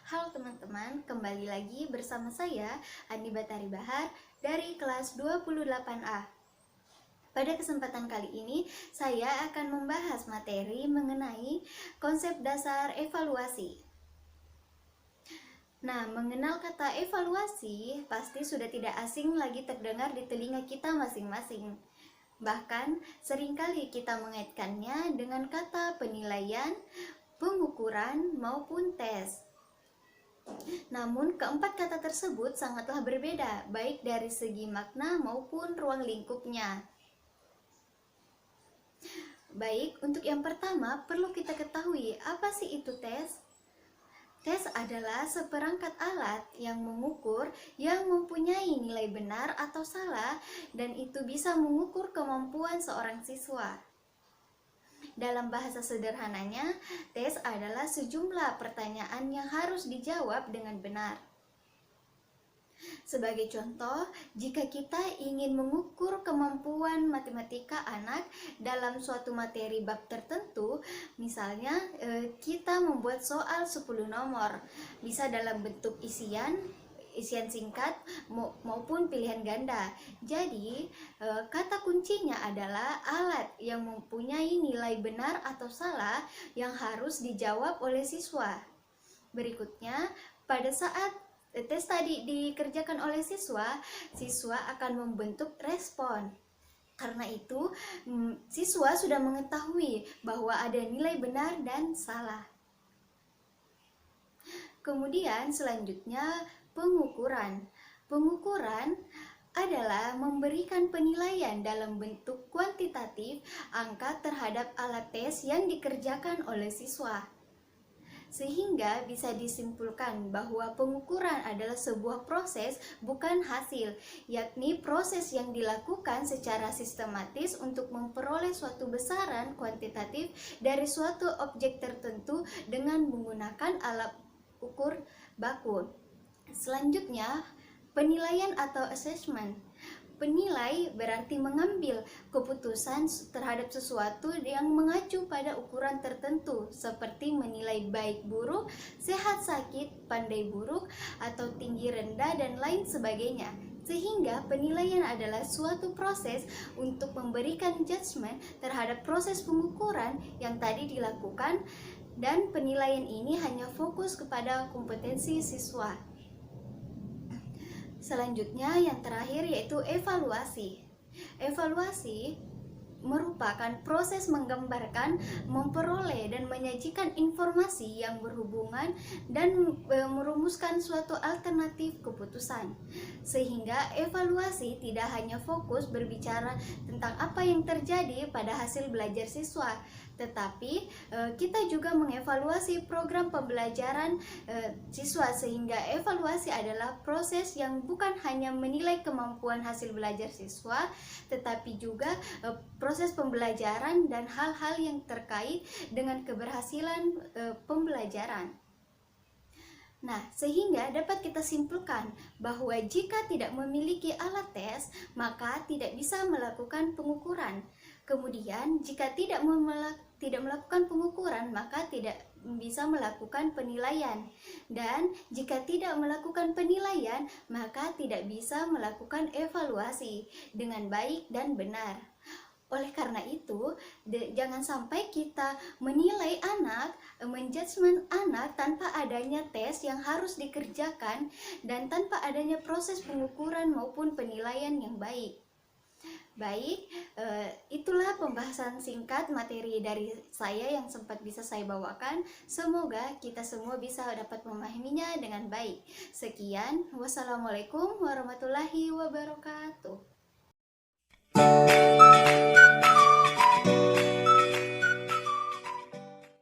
Halo teman-teman, kembali lagi bersama saya Andi Batari Bahar dari kelas 28A. Pada kesempatan kali ini, saya akan membahas materi mengenai konsep dasar evaluasi. Nah, mengenal kata evaluasi pasti sudah tidak asing lagi terdengar di telinga kita masing-masing. Bahkan, seringkali kita mengaitkannya dengan kata penilaian, pengukuran, maupun tes. Namun, keempat kata tersebut sangatlah berbeda, baik dari segi makna maupun ruang lingkupnya. Baik, untuk yang pertama, perlu kita ketahui apa sih itu tes? Tes adalah seperangkat alat yang mengukur yang mempunyai nilai benar atau salah, dan itu bisa mengukur kemampuan seorang siswa. Dalam bahasa sederhananya, tes adalah sejumlah pertanyaan yang harus dijawab dengan benar. Sebagai contoh, jika kita ingin mengukur kemampuan matematika anak dalam suatu materi bab tertentu, misalnya kita membuat soal 10 nomor, bisa dalam bentuk isian singkat maupun pilihan ganda. Jadi, kata kuncinya adalah alat yang mempunyai nilai benar atau salah yang harus dijawab oleh siswa. Berikutnya, pada saat tes tadi dikerjakan oleh siswa akan membentuk respon. Karena itu, siswa sudah mengetahui bahwa ada nilai benar dan salah. Kemudian selanjutnya, pengukuran. Pengukuran adalah memberikan penilaian dalam bentuk kuantitatif angka terhadap alat tes yang dikerjakan oleh siswa. Sehingga bisa disimpulkan bahwa pengukuran adalah sebuah proses, bukan hasil, yakni proses yang dilakukan secara sistematis untuk memperoleh suatu besaran kuantitatif dari suatu objek tertentu dengan menggunakan alat ukur baku. Selanjutnya, penilaian atau assessment. Penilai berarti mengambil keputusan terhadap sesuatu yang mengacu pada ukuran tertentu, seperti menilai baik buruk, sehat sakit, pandai buruk, atau tinggi rendah, dan lain sebagainya. Sehingga penilaian adalah suatu proses untuk memberikan judgement terhadap proses pengukuran yang tadi dilakukan, dan penilaian ini hanya fokus kepada kompetensi siswa. Selanjutnya yang terakhir yaitu evaluasi. Evaluasi merupakan proses menggambarkan, memperoleh, dan menyajikan informasi yang berhubungan dan merumuskan suatu alternatif keputusan. Sehingga evaluasi tidak hanya fokus berbicara tentang apa yang terjadi pada hasil belajar siswa, tetapi kita juga mengevaluasi program pembelajaran siswa, sehingga evaluasi adalah proses yang bukan hanya menilai kemampuan hasil belajar siswa, tetapi juga proses pembelajaran dan hal-hal yang terkait dengan keberhasilan pembelajaran. Nah, sehingga dapat kita simpulkan bahwa jika tidak memiliki alat tes, maka tidak bisa melakukan pengukuran. Kemudian, jika tidak melakukan pengukuran, maka tidak bisa melakukan penilaian. Dan jika tidak melakukan penilaian, maka tidak bisa melakukan evaluasi dengan baik dan benar. Oleh karena itu, jangan sampai kita menilai anak, menjudgment anak tanpa adanya tes yang harus dikerjakan dan tanpa adanya proses pengukuran maupun penilaian yang baik. Baik, itulah pembahasan singkat materi dari saya yang sempat bisa saya bawakan. Semoga kita semua bisa dapat memahaminya dengan baik. Sekian, wassalamualaikum warahmatullahi wabarakatuh.